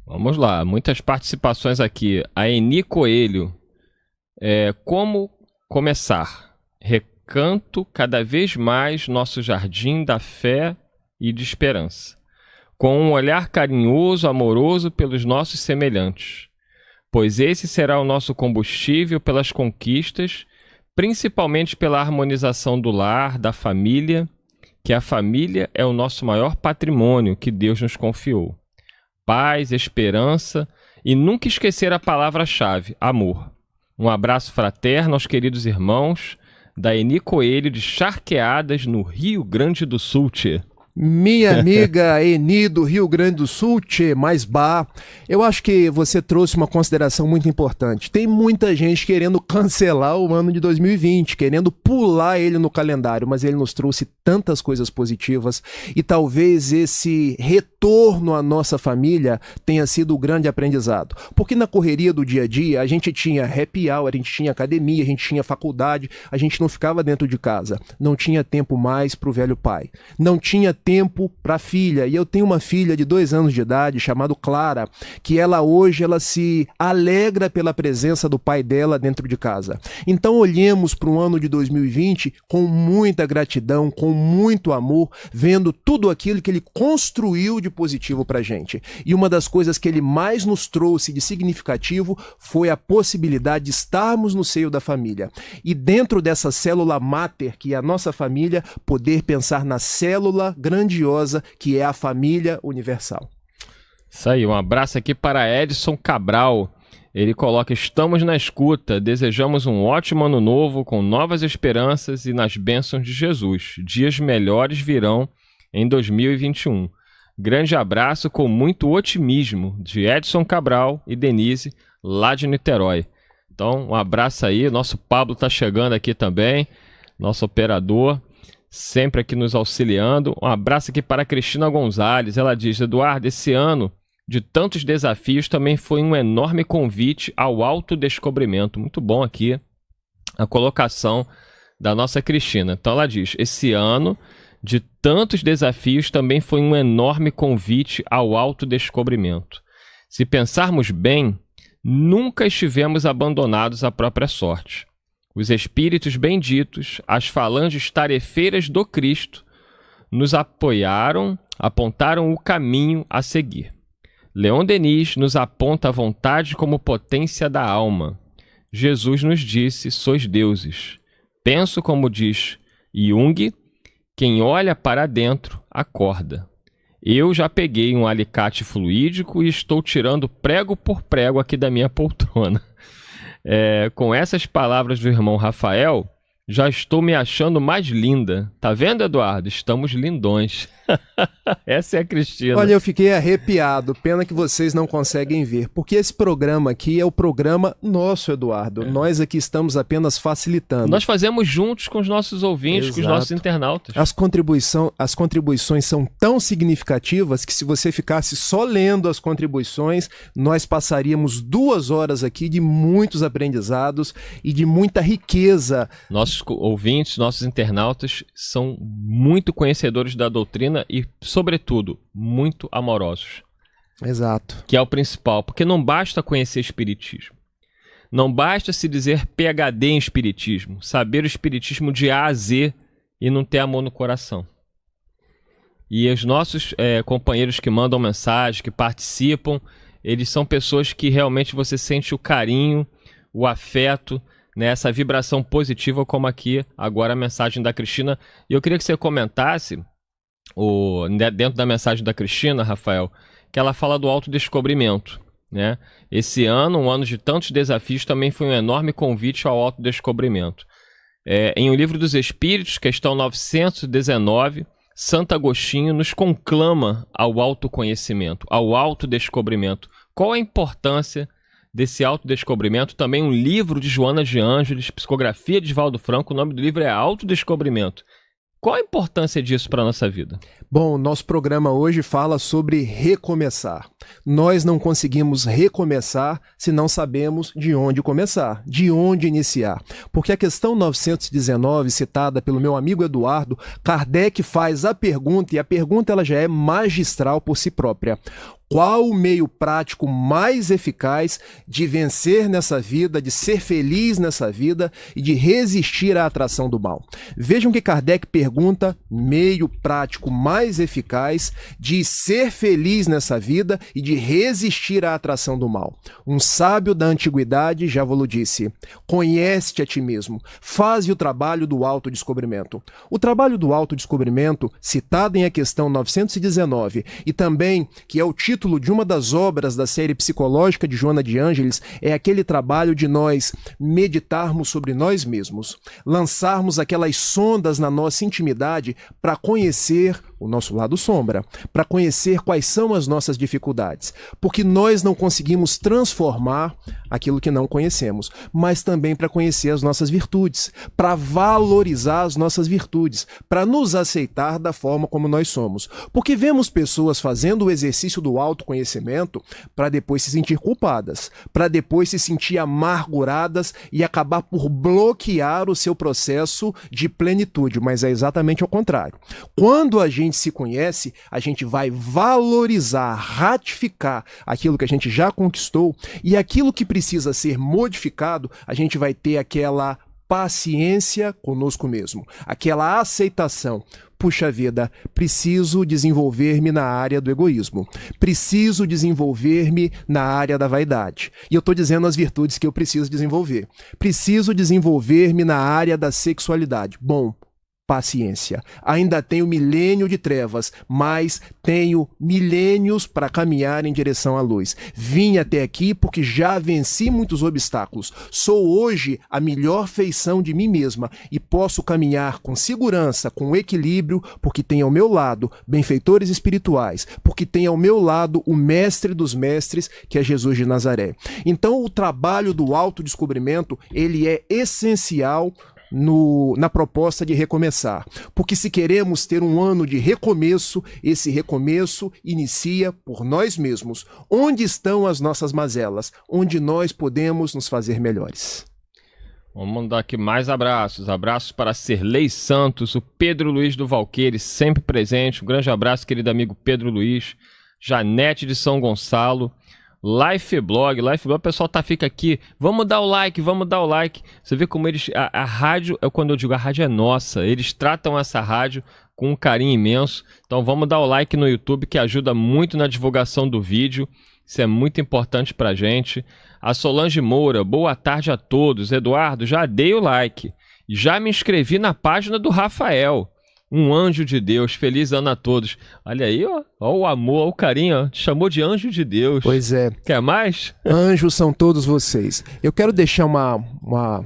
Vamos lá, muitas participações aqui. A Eni Coelho. Como começar? Recanto cada vez mais nosso jardim da fé e de esperança, com um olhar carinhoso, amoroso pelos nossos semelhantes, pois esse será o nosso combustível pelas conquistas, principalmente pela harmonização do lar, da família, que a família é o nosso maior patrimônio que Deus nos confiou. Paz, esperança e nunca esquecer a palavra-chave, amor. Um abraço fraterno aos queridos irmãos da Eni Coelho de Charqueadas, no Rio Grande do Sul, tchê. Minha amiga Eni do Rio Grande do Sul, tchê, mais bar. Eu acho que você trouxe uma consideração muito importante. Tem muita gente querendo cancelar o ano de 2020, querendo pular ele no calendário, mas ele nos trouxe tantas coisas positivas e talvez esse retorno à nossa família tenha sido o grande aprendizado. Porque na correria do dia a dia, a gente tinha happy hour, a gente tinha academia, a gente tinha faculdade, a gente não ficava dentro de casa. Não tinha tempo mais para o velho pai. Não tinha tempo para a filha. E eu tenho uma filha de 2 anos de idade, chamada Clara, que hoje ela se alegra pela presença do pai dela dentro de casa. Então olhemos para o ano de 2020 com muita gratidão, com muito amor, vendo tudo aquilo que ele construiu de positivo para a gente. E uma das coisas que ele mais nos trouxe de significativo foi a possibilidade de estarmos no seio da família. E dentro dessa célula máter, que é a nossa família, poder pensar na célula grandiosa que é a família universal. Isso aí, um abraço aqui para Edson Cabral. Ele coloca: estamos na escuta, desejamos um ótimo ano novo com novas esperanças e nas bênçãos de Jesus. Dias melhores virão em 2021. Grande abraço com muito otimismo de Edson Cabral e Denise, lá de Niterói. Então, um abraço aí. Nosso Pablo está chegando aqui também, nosso operador, sempre aqui nos auxiliando. Um abraço aqui para a Cristina Gonzalez. Ela diz: Eduardo, esse ano de tantos desafios também foi um enorme convite ao autodescobrimento. Muito bom aqui a colocação da nossa Cristina. Então ela diz: esse ano de tantos desafios também foi um enorme convite ao autodescobrimento. Se pensarmos bem, nunca estivemos abandonados à própria sorte. Os espíritos benditos, as falanges tarefeiras do Cristo, nos apoiaram, apontaram o caminho a seguir. Leon Denis nos aponta a vontade como potência da alma. Jesus nos disse, sois deuses. Penso como diz Jung, quem olha para dentro, acorda. Eu já peguei um alicate fluídico e estou tirando prego por prego aqui da minha poltrona. Com essas palavras do irmão Rafael, já estou me achando mais linda. Tá vendo, Eduardo? Estamos lindões. Essa é a Cristina. Olha, eu fiquei arrepiado. Pena que vocês não conseguem ver. Porque esse programa aqui é o programa nosso, Eduardo. Nós aqui estamos apenas facilitando. Nós fazemos juntos com os nossos ouvintes, Exato. com os nossos internautas. As contribuições são tão significativas que se você ficasse só lendo as contribuições, nós passaríamos 2 horas aqui de muitos aprendizados e de muita riqueza. Nossos ouvintes, nossos internautas são muito conhecedores da doutrina e, sobretudo, muito amorosos. Exato. Que é o principal, porque não basta conhecer espiritismo. Não basta se dizer PhD em espiritismo, saber o espiritismo de A a Z e não ter amor no coração. E os nossos companheiros que mandam mensagem, que participam, eles são pessoas que realmente você sente o carinho, o afeto, né, essa vibração positiva, como aqui agora a mensagem da Cristina. E eu queria que você comentasse dentro da mensagem da Cristina, Rafael, que ela fala do autodescobrimento, né? Esse ano, um ano de tantos desafios, também foi um enorme convite ao autodescobrimento. Em O Livro dos Espíritos, questão 919, Santo Agostinho nos conclama ao autoconhecimento, ao autodescobrimento. Qual a importância desse autodescobrimento? Também um livro de Joana de Ângeles, psicografia de Divaldo Franco, o nome do livro é Autodescobrimento. Qual a importância disso para a nossa vida? Bom, nosso programa hoje fala sobre recomeçar. Nós não conseguimos recomeçar se não sabemos de onde começar, de onde iniciar. Porque a questão 919, citada pelo meu amigo Eduardo, Kardec faz a pergunta, e a pergunta ela já é magistral por si própria. Qual o meio prático mais eficaz de vencer nessa vida, de ser feliz nessa vida e de resistir à atração do mal? Vejam que Kardec pergunta: meio prático mais eficaz de ser feliz nessa vida e de resistir à atração do mal. Um sábio da antiguidade já vos disse: conhece-te a ti mesmo, faze o trabalho do autodescobrimento. O trabalho do autodescobrimento, citado em a questão 919, e também que é o título de uma das obras da série psicológica de Joana de Ângeles, é aquele trabalho de nós meditarmos sobre nós mesmos, lançarmos aquelas sondas na nossa intimidade para conhecer o nosso lado sombra, para conhecer quais são as nossas dificuldades, porque nós não conseguimos transformar aquilo que não conhecemos, mas também para conhecer as nossas virtudes, para valorizar as nossas virtudes, para nos aceitar da forma como nós somos, porque vemos pessoas fazendo o exercício do autoconhecimento para depois se sentir culpadas, para depois se sentir amarguradas e acabar por bloquear o seu processo de plenitude, mas é exatamente ao contrário. Quando a gente se conhece, a gente vai valorizar, ratificar aquilo que a gente já conquistou, e aquilo que precisa ser modificado, a gente vai ter aquela paciência conosco mesmo, aquela aceitação. Puxa vida, preciso desenvolver-me na área do egoísmo, preciso desenvolver-me na área da vaidade. E eu estou dizendo as virtudes que eu preciso desenvolver. Preciso desenvolver-me na área da sexualidade. Bom, paciência. Ainda tenho milênio de trevas, mas tenho milênios para caminhar em direção à luz. Vim até aqui porque já venci muitos obstáculos. Sou hoje a melhor feição de mim mesma e posso caminhar com segurança, com equilíbrio, porque tenho ao meu lado benfeitores espirituais, porque tenho ao meu lado o mestre dos mestres, que é Jesus de Nazaré. Então o trabalho do autodescobrimento, ele é essencial na proposta de recomeçar, porque se queremos ter um ano de recomeço, esse recomeço inicia por nós mesmos. Onde estão as nossas mazelas? Onde nós podemos nos fazer melhores? Vamos mandar aqui mais abraços. Abraços para Serlei Santos, o Pedro Luiz do Valqueire, sempre presente. Um grande abraço, querido amigo Pedro Luiz. Janete de São Gonçalo. Lifeblog, o pessoal fica aqui, vamos dar o like. Você vê como eles, a rádio, quando eu digo a rádio é nossa, eles tratam essa rádio com um carinho imenso. Então vamos dar o like no YouTube, que ajuda muito na divulgação do vídeo. Isso é muito importante pra gente. A Solange Moura, boa tarde a todos. Eduardo, já dei o like. Já me inscrevi na página do Rafael. Um anjo de Deus, feliz ano a todos. Olha aí, ó o amor, ó o carinho, ó. Te chamou de anjo de Deus. Pois é. Quer mais? Anjos são todos vocês. Eu quero deixar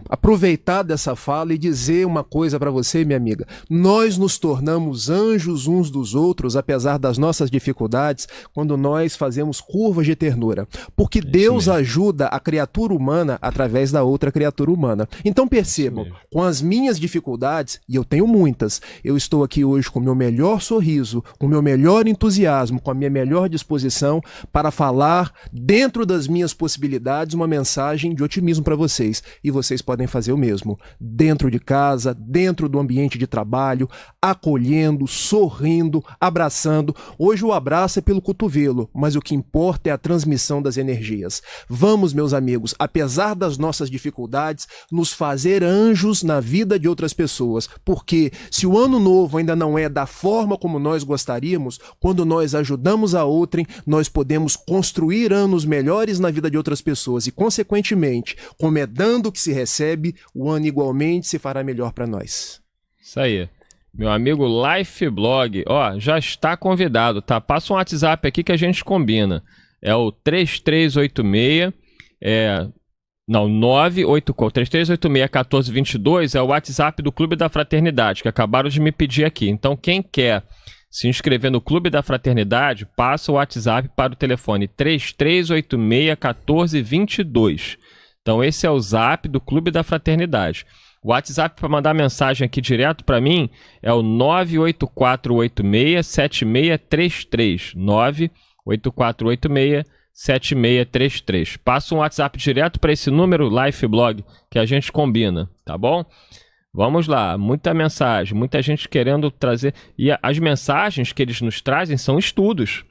aproveitar dessa fala e dizer uma coisa para você, minha amiga. Nós nos tornamos anjos uns dos outros, apesar das nossas dificuldades, quando nós fazemos curvas de ternura. Porque Deus ajuda a criatura humana através da outra criatura humana. Então percebam, com as minhas dificuldades, e eu tenho muitas, eu estou aqui hoje com o meu melhor sorriso, com o meu melhor entusiasmo, com a minha melhor disposição para falar, dentro das minhas possibilidades, uma mensagem de otimismo para vocês. E vocês podem fazer o mesmo. Dentro de casa, dentro do ambiente de trabalho, acolhendo, sorrindo, abraçando. Hoje o abraço é pelo cotovelo, mas o que importa é a transmissão das energias. Vamos, meus amigos, apesar das nossas dificuldades, nos fazer anjos na vida de outras pessoas. Porque se o ano novo ainda não é da forma como nós gostaríamos, quando nós ajudamos a outrem, nós podemos construir anos melhores na vida de outras pessoas e, consequentemente, como é dando que se recebe, o ano igualmente se fará melhor para nós. Isso aí. Meu amigo Lifeblog, ó, já está convidado, tá? Passa um WhatsApp aqui que a gente combina. É o 3386, 3386-1422 é o WhatsApp do Clube da Fraternidade, que acabaram de me pedir aqui. Então, quem quer se inscrever no Clube da Fraternidade, passa o WhatsApp para o telefone 3386-1422. Então, esse é o zap do Clube da Fraternidade. O WhatsApp para mandar mensagem aqui direto para mim é o 98486-7633. 98486-7633. Passa um WhatsApp direto para esse número, Lifeblog, que a gente combina, tá bom? Vamos lá, muita mensagem, muita gente querendo trazer. E as mensagens que eles nos trazem são estudos.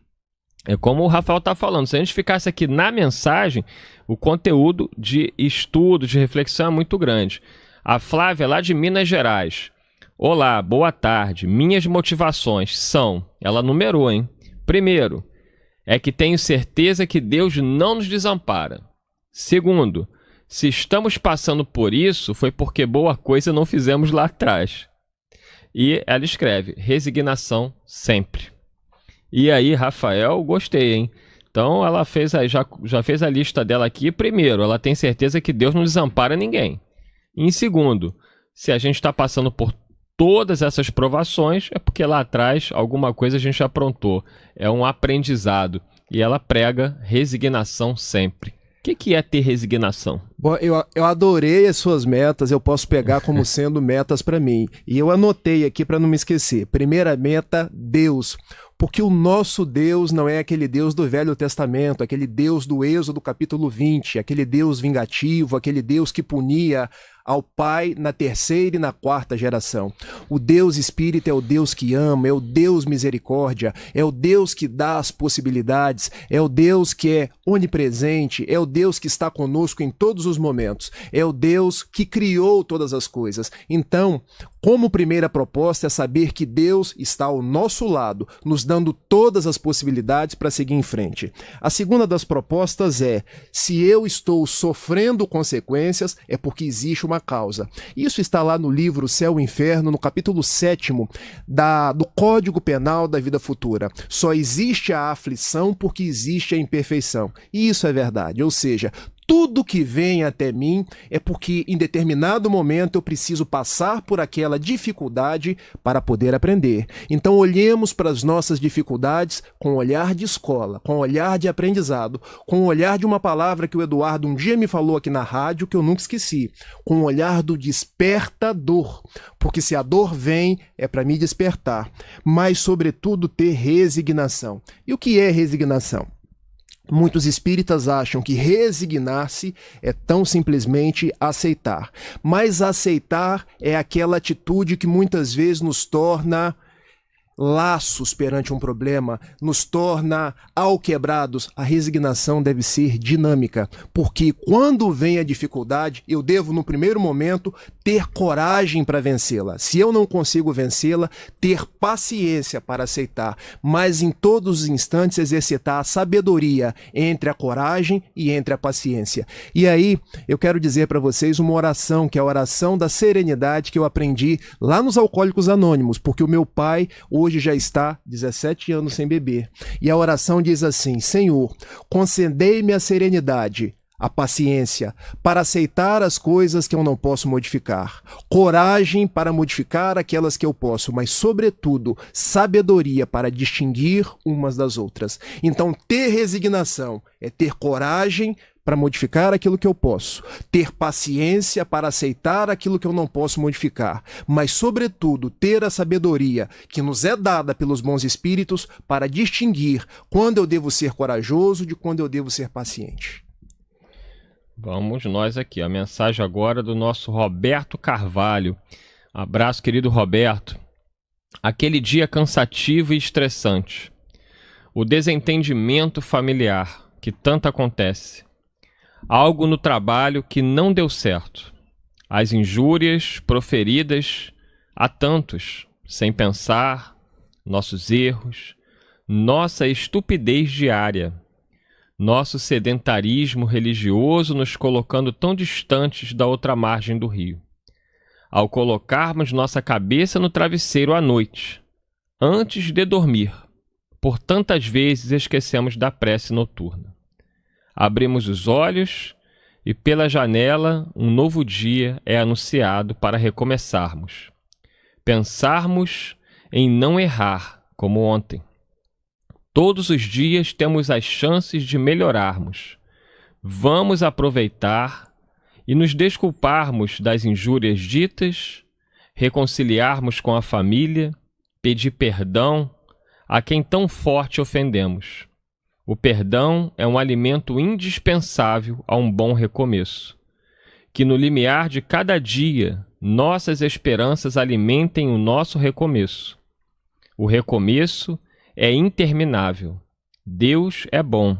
É como o Rafael está falando, se a gente ficasse aqui na mensagem, o conteúdo de estudo, de reflexão é muito grande. A Flávia, lá de Minas Gerais. Olá, boa tarde. Minhas motivações são... Ela numerou, hein? Primeiro, é que tenho certeza que Deus não nos desampara. Segundo, se estamos passando por isso, foi porque boa coisa não fizemos lá atrás. E ela escreve, resignação sempre. E aí, Rafael, gostei, hein? Então, ela fez já fez a lista dela aqui. Primeiro, ela tem certeza que Deus não desampara ninguém. E em segundo, se a gente está passando por todas essas provações, é porque lá atrás alguma coisa a gente aprontou. É um aprendizado. E ela prega resignação sempre. O que é ter resignação? Bom, eu adorei as suas metas, eu posso pegar como sendo metas para mim. E eu anotei aqui para não me esquecer. Primeira meta, Deus. Porque o nosso Deus não é aquele Deus do Velho Testamento, aquele Deus do Êxodo capítulo 20, aquele Deus vingativo, aquele Deus que punia ao pai na terceira e na quarta geração. O Deus Espírito é o Deus que ama, é o Deus misericórdia, é o Deus que dá as possibilidades, é o Deus que é onipresente, é o Deus que está conosco em todos os momentos, é o Deus que criou todas as coisas. Então, como primeira proposta é saber que Deus está ao nosso lado, nos dando todas as possibilidades para seguir em frente. A segunda das propostas é, se eu estou sofrendo consequências, é porque existe uma causa. Isso está lá no livro Céu e Inferno, no capítulo 7º do Código Penal da Vida Futura. Só existe a aflição porque existe a imperfeição. E isso é verdade, ou seja, tudo que vem até mim é porque em determinado momento eu preciso passar por aquela dificuldade para poder aprender. Então olhemos para as nossas dificuldades com um olhar de escola, com um olhar de aprendizado, com um olhar de uma palavra que o Eduardo um dia me falou aqui na rádio que eu nunca esqueci, com um olhar do despertador, porque se a dor vem é para me despertar, mas sobretudo ter resignação. E o que é resignação? Muitos espíritas acham que resignar-se é tão simplesmente aceitar. Mas aceitar é aquela atitude que muitas vezes nos torna laços perante um problema, nos torna alquebrados, a resignação deve ser dinâmica, porque quando vem a dificuldade, eu devo, no primeiro momento, ter coragem para vencê-la. Se eu não consigo vencê-la, ter paciência para aceitar, mas em todos os instantes exercitar a sabedoria entre a coragem e entre a paciência. E aí, eu quero dizer para vocês uma oração, que é a oração da serenidade que eu aprendi lá nos Alcoólicos Anônimos, porque o meu pai hoje já está 17 anos sem beber. E a oração diz assim: Senhor, concedei-me a serenidade, a paciência, para aceitar as coisas que eu não posso modificar, coragem para modificar aquelas que eu posso, mas, sobretudo, sabedoria para distinguir umas das outras. Então, ter resignação é ter coragem para modificar aquilo que eu posso, ter paciência para aceitar aquilo que eu não posso modificar, mas, sobretudo, ter a sabedoria que nos é dada pelos bons espíritos para distinguir quando eu devo ser corajoso de quando eu devo ser paciente. Vamos nós aqui, a mensagem agora do nosso Roberto Carvalho. Abraço, querido Roberto. Aquele dia cansativo e estressante. O desentendimento familiar que tanto acontece. Algo no trabalho que não deu certo. As injúrias proferidas a tantos, sem pensar, nossos erros, nossa estupidez diária, nosso sedentarismo religioso nos colocando tão distantes da outra margem do rio. Ao colocarmos nossa cabeça no travesseiro à noite, antes de dormir, por tantas vezes esquecemos da prece noturna. Abrimos os olhos e pela janela um novo dia é anunciado para recomeçarmos. Pensarmos em não errar como ontem. Todos os dias temos as chances de melhorarmos. Vamos aproveitar e nos desculparmos das injúrias ditas, reconciliarmos com a família, pedir perdão a quem tão forte ofendemos. O perdão é um alimento indispensável a um bom recomeço. Que no limiar de cada dia, nossas esperanças alimentem o nosso recomeço. O recomeço é interminável. Deus é bom.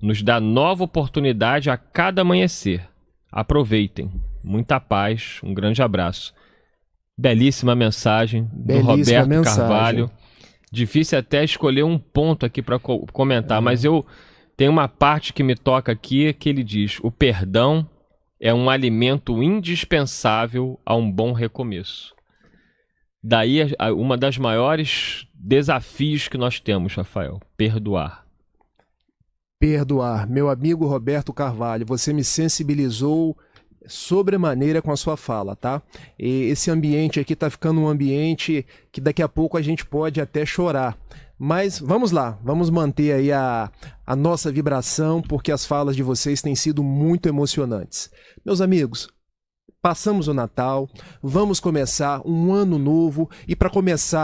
Nos dá nova oportunidade a cada amanhecer. Aproveitem. Muita paz. Um grande abraço. Belíssima mensagem do Roberto Carvalho. Difícil até escolher um ponto aqui para comentar, mas eu tenho uma parte que me toca aqui que ele diz: o perdão é um alimento indispensável a um bom recomeço. Daí uma das maiores desafios que nós temos, Rafael, perdoar. Perdoar. Meu amigo Roberto Carvalho, você me sensibilizou sobremaneira com a sua fala, tá? E esse ambiente aqui tá ficando um ambiente que daqui a pouco a gente pode até chorar. Mas vamos lá, vamos manter aí a nossa vibração, porque as falas de vocês têm sido muito emocionantes. Meus amigos, passamos o Natal, vamos começar um ano novo, e para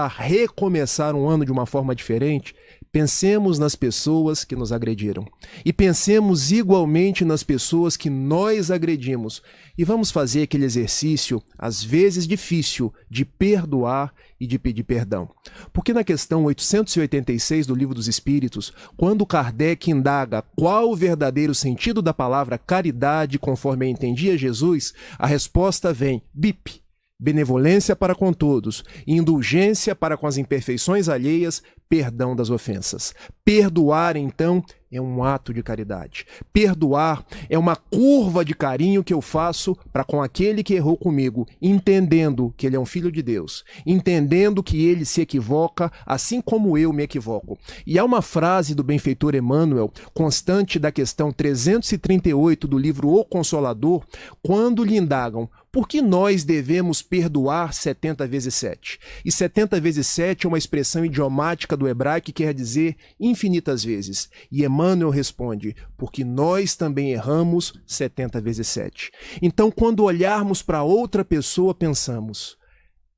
recomeçar um ano de uma forma diferente, pensemos nas pessoas que nos agrediram. E pensemos igualmente nas pessoas que nós agredimos. E vamos fazer aquele exercício, às vezes difícil, de perdoar e de pedir perdão. Porque na questão 886 do Livro dos Espíritos, quando Kardec indaga qual o verdadeiro sentido da palavra caridade conforme entendia Jesus, a resposta vem: BIP. Benevolência para com todos, indulgência para com as imperfeições alheias, perdão das ofensas. Perdoar, então, é um ato de caridade. Perdoar é uma curva de carinho que eu faço para com aquele que errou comigo, entendendo que ele é um filho de Deus, entendendo que ele se equivoca assim como eu me equivoco. E há uma frase do benfeitor Emmanuel, constante da questão 338 do livro O Consolador, quando lhe indagam: por que nós devemos perdoar 70 vezes 7? E 70 vezes 7 é uma expressão idiomática do hebraico que quer dizer infinitas vezes. E Emmanuel responde: porque nós também erramos 70 vezes 7. Então, quando olharmos para outra pessoa, pensamos: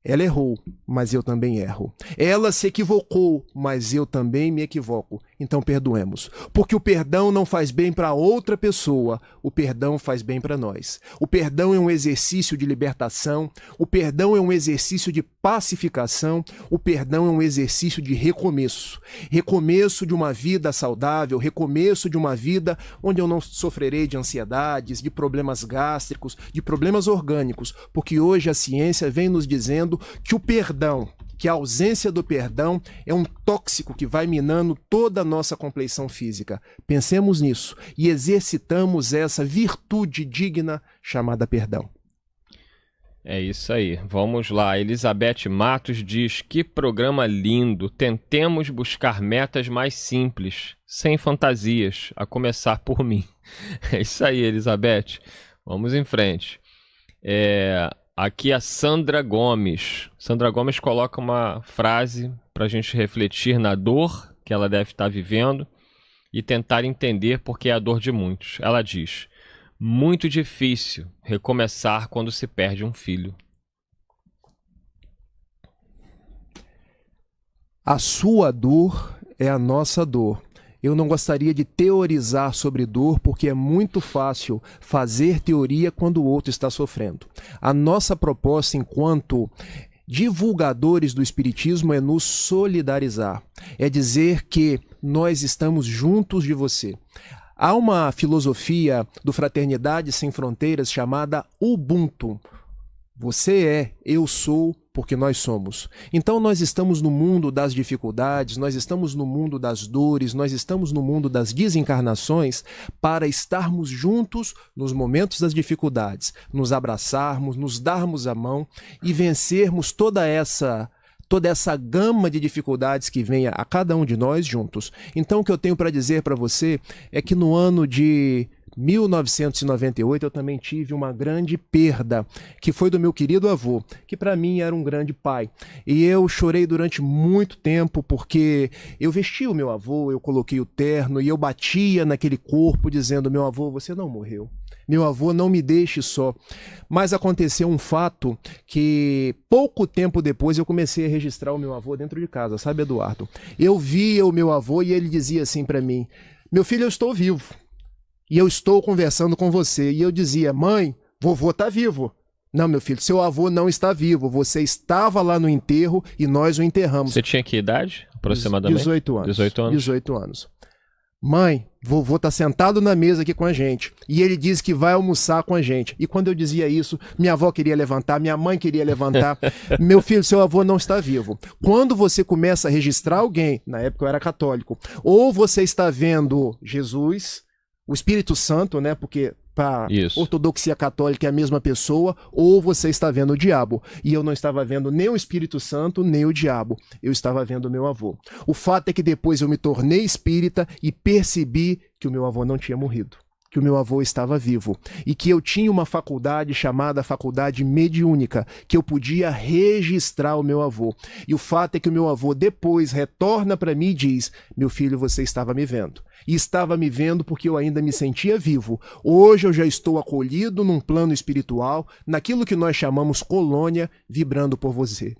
Ela errou, mas eu também erro. Ela se equivocou, mas eu também me equivoco. Então perdoemos. Porque o perdão não faz bem para outra pessoa, o perdão faz bem para nós. O perdão é um exercício de libertação, o perdão é um exercício de pacificação, o perdão é um exercício de recomeço. Recomeço de uma vida saudável, recomeço de uma vida onde eu não sofrerei de ansiedades, de problemas gástricos, de problemas orgânicos, porque hoje a ciência vem nos dizendo que o perdão, que a ausência do perdão é um tóxico que vai minando toda a nossa compleição física. Pensemos nisso e exercitamos essa virtude digna chamada perdão. É isso aí. Vamos lá. Elizabeth Matos diz: que programa lindo. Tentemos buscar metas mais simples, sem fantasias, a começar por mim. É isso aí, Elizabeth. Vamos em frente. Aqui a Sandra Gomes. Sandra Gomes coloca uma frase para a gente refletir na dor que ela deve estar vivendo e tentar entender porque é a dor de muitos. Ela diz: muito difícil recomeçar quando se perde um filho. A sua dor é a nossa dor. Eu não gostaria de teorizar sobre dor, porque é muito fácil fazer teoria quando o outro está sofrendo. A nossa proposta enquanto divulgadores do Espiritismo é nos solidarizar. É dizer que nós estamos juntos de você. Há uma filosofia do Fraternidade Sem Fronteiras chamada Ubuntu. Você é, eu sou, porque nós somos. Então nós estamos no mundo das dificuldades, nós estamos no mundo das dores, nós estamos no mundo das desencarnações para estarmos juntos nos momentos das dificuldades, nos abraçarmos, nos darmos a mão e vencermos toda essa gama de dificuldades que vem a cada um de nós juntos. Então o que eu tenho para dizer para você é que no ano de 1998 eu também tive uma grande perda, que foi do meu querido avô, que para mim era um grande pai. E eu chorei durante muito tempo porque eu vestia o meu avô, eu coloquei o terno e eu batia naquele corpo dizendo: meu avô, você não morreu. Meu avô, não me deixe só. Mas aconteceu um fato que pouco tempo depois eu comecei a registrar o meu avô dentro de casa, sabe, Eduardo? Eu via o meu avô e ele dizia assim para mim: meu filho, eu estou vivo. E eu estou conversando com você. E eu dizia: mãe, vovô está vivo. Não, meu filho, seu avô não está vivo. Você estava lá no enterro e nós o enterramos. Você tinha que idade, aproximadamente? 18 anos. 18 anos. 18 anos. Mãe, vovô está sentado na mesa aqui com a gente. E ele diz que vai almoçar com a gente. E quando eu dizia isso, minha avó queria levantar, minha mãe queria levantar. Meu filho, seu avô não está vivo. Quando você começa a registrar alguém, na época eu era católico, ou você está vendo Jesus, o Espírito Santo, né? Porque para ortodoxia católica é a mesma pessoa, ou você está vendo o diabo. E eu não estava vendo nem o Espírito Santo, nem o diabo. Eu estava vendo o meu avô. O fato é que depois eu me tornei espírita e percebi que o meu avô não tinha morrido, que o meu avô estava vivo e que eu tinha uma faculdade chamada faculdade mediúnica, que eu podia registrar o meu avô. E o fato é que o meu avô depois retorna para mim e diz: meu filho, você estava me vendo. E estava me vendo porque eu ainda me sentia vivo. Hoje eu já estou acolhido num plano espiritual, naquilo que nós chamamos colônia, vibrando por você.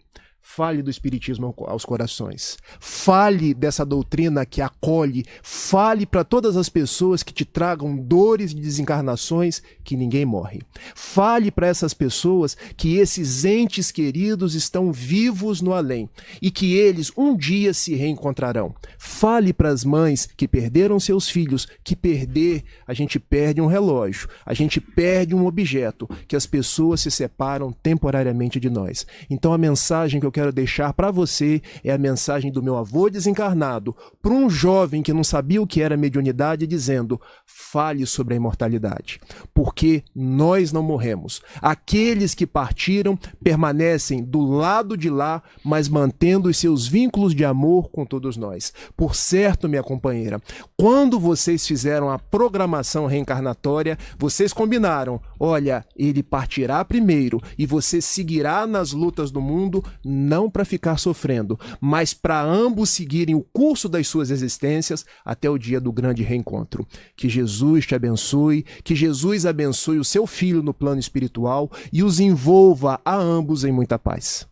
Fale do Espiritismo aos corações. Fale dessa doutrina que acolhe. Fale para todas as pessoas que te tragam dores de desencarnações que ninguém morre. Fale para essas pessoas que esses entes queridos estão vivos no além e que eles um dia se reencontrarão. Fale para as mães que perderam seus filhos, que perder, a gente perde um relógio, a gente perde um objeto, que as pessoas se separam temporariamente de nós. Então a mensagem que eu quero deixar para você é a mensagem do meu avô desencarnado para um jovem que não sabia o que era mediunidade, dizendo: fale sobre a imortalidade, porque nós não morremos. Aqueles que partiram permanecem do lado de lá, mas mantendo os seus vínculos de amor com todos nós. Por certo, minha companheira, quando vocês fizeram a programação reencarnatória, vocês combinaram: olha, ele partirá primeiro e você seguirá nas lutas do mundo, não para ficar sofrendo, mas para ambos seguirem o curso das suas existências até o dia do grande reencontro. Que Jesus te abençoe, que Jesus abençoe o seu filho no plano espiritual e os envolva a ambos em muita paz.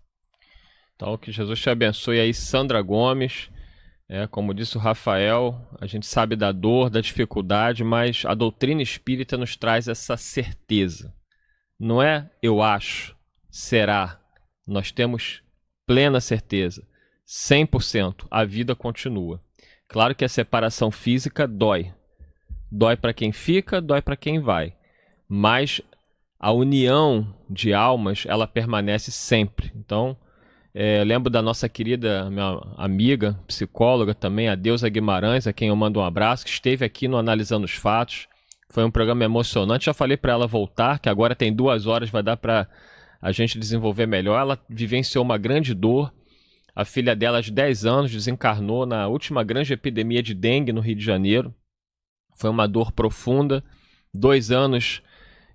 Então, que Jesus te abençoe aí, Sandra Gomes. Como disse o Rafael, a gente sabe da dor, da dificuldade, mas a doutrina espírita nos traz essa certeza. Não é eu acho, será. Nós temos plena certeza, 100%, a vida continua. Claro que a separação física dói. Dói para quem fica, dói para quem vai. Mas a união de almas, ela permanece sempre. Então, eu lembro da nossa querida minha amiga, psicóloga também, a Deusa Guimarães, a quem eu mando um abraço, que esteve aqui no Analisando os Fatos. Foi um programa emocionante. Já falei para ela voltar, que agora tem 2 horas, vai dar para a gente desenvolver melhor. Ela vivenciou uma grande dor. A filha dela, de 10 anos, desencarnou na última grande epidemia de dengue no Rio de Janeiro. Foi uma dor profunda. 2 anos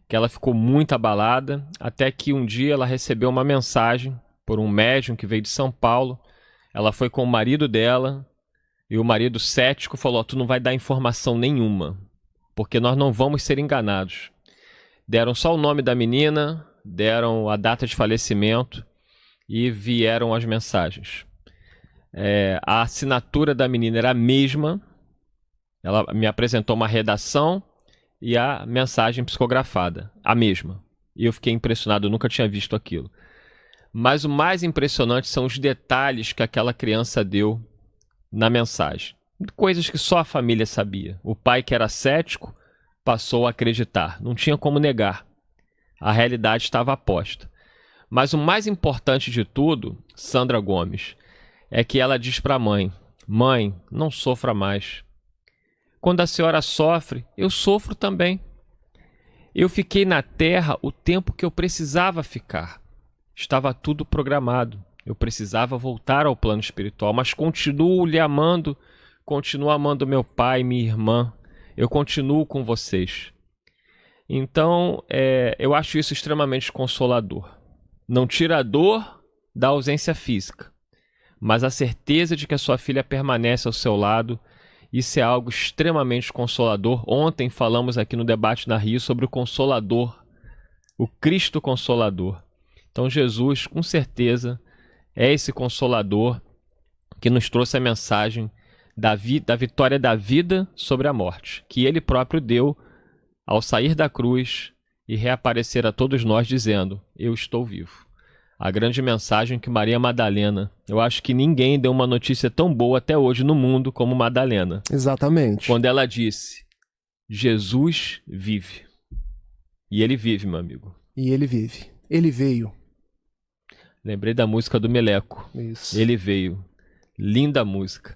que ela ficou muito abalada, até que um dia ela recebeu uma mensagem por um médium que veio de São Paulo. Ela foi com o marido dela e o marido cético falou: tu não vai dar informação nenhuma, porque nós não vamos ser enganados. Deram só o nome da menina, deram a data de falecimento e vieram as mensagens. A assinatura da menina era a mesma. Ela me apresentou uma redação e a mensagem psicografada, a mesma. E eu fiquei impressionado, eu nunca tinha visto aquilo. Mas o mais impressionante são os detalhes que aquela criança deu na mensagem. Coisas que só a família sabia. O pai, que era cético, passou a acreditar. Não tinha como negar. A realidade estava posta. Mas o mais importante de tudo, Sandra Gomes, é que ela diz para a mãe: mãe, não sofra mais. Quando a senhora sofre, eu sofro também. Eu fiquei na Terra o tempo que eu precisava ficar. Estava tudo programado. Eu precisava voltar ao plano espiritual, mas continuo lhe amando, continuo amando meu pai e minha irmã. Eu continuo com vocês. Então, eu acho isso extremamente consolador. Não tira a dor da ausência física, mas a certeza de que a sua filha permanece ao seu lado, isso é algo extremamente consolador. Ontem falamos aqui no Debate na Rio sobre o Consolador, o Cristo Consolador. Então Jesus, com certeza, é esse Consolador que nos trouxe a mensagem da vitória da vida sobre a morte, que Ele próprio deu ao sair da cruz e reaparecer a todos nós dizendo: eu estou vivo. A grande mensagem que Maria Madalena, eu acho que ninguém deu uma notícia tão boa até hoje no mundo como Madalena. Exatamente. Quando ela disse: Jesus vive. E Ele vive, meu amigo. E Ele vive. Ele veio. Lembrei da música do Meleco. Isso. Ele veio. Linda música.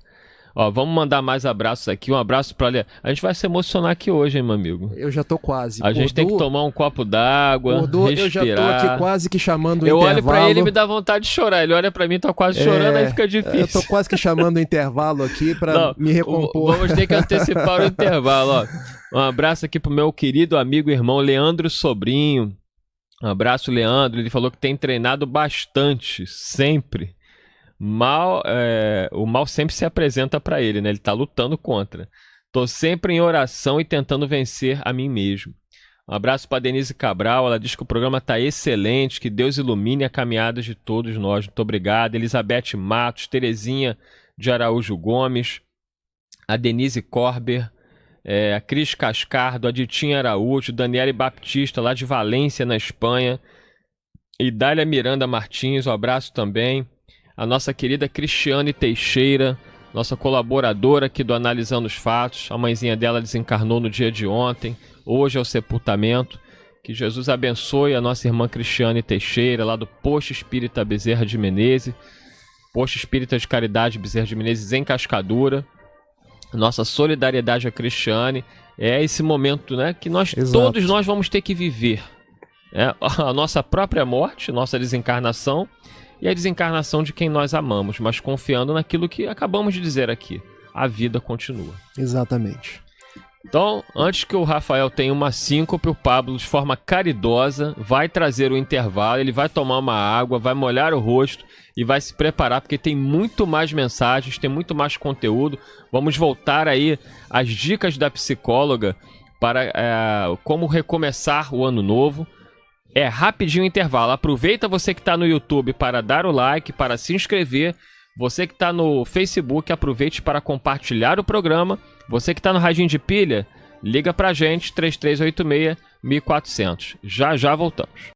Ó, vamos mandar mais abraços aqui. Um abraço para... A gente vai se emocionar aqui hoje, hein, meu amigo? Eu já tô quase. A gente tem que tomar um copo d'água, respirar. Eu já tô aqui quase que chamando o intervalo. Eu olho pra ele e me dá vontade de chorar. Ele olha pra mim, tá quase chorando, aí fica difícil. Eu tô quase que chamando o intervalo aqui pra me recompor. Vamos ter que antecipar o intervalo, ó. Um abraço aqui pro meu querido amigo e irmão Leandro Sobrinho. Um abraço, Leandro. Ele falou que tem treinado bastante, sempre. O mal sempre se apresenta para ele, né? Ele tá lutando contra. Tô sempre em oração e tentando vencer a mim mesmo. Um abraço para Denise Cabral. Ela diz que o programa tá excelente, que Deus ilumine a caminhada de todos nós. Muito obrigado. Elizabeth Matos, Terezinha de Araújo Gomes, a Denise Corber, a Cris Cascardo, a Ditinha Araújo, Daniele Baptista, lá de Valência, na Espanha, e Dália Miranda Martins, um abraço também. A nossa querida Cristiane Teixeira, nossa colaboradora aqui do Analisando os Fatos. A mãezinha dela desencarnou no dia de ontem. Hoje é o sepultamento. Que Jesus abençoe a nossa irmã Cristiane Teixeira, lá do Posto Espírita Bezerra de Menezes. Posto Espírita de Caridade Bezerra de Menezes, em Cascadura. Nossa solidariedade a Cristiane. É esse momento, né, que todos nós vamos ter que viver. A nossa própria morte, nossa desencarnação, e a desencarnação de quem nós amamos, mas confiando naquilo que acabamos de dizer aqui. A vida continua. Exatamente. Então, antes que o Rafael tenha uma síncope, o Pablo, de forma caridosa, vai trazer o intervalo, ele vai tomar uma água, vai molhar o rosto e vai se preparar, porque tem muito mais mensagens, tem muito mais conteúdo. Vamos voltar aí às dicas da psicóloga para como recomeçar o ano novo. É rapidinho o intervalo. Aproveita você que está no YouTube para dar o like, para se inscrever. Você que está no Facebook, aproveite para compartilhar o programa. Você que está no Radinho de Pilha, liga pra gente, 3386-1400. Já voltamos.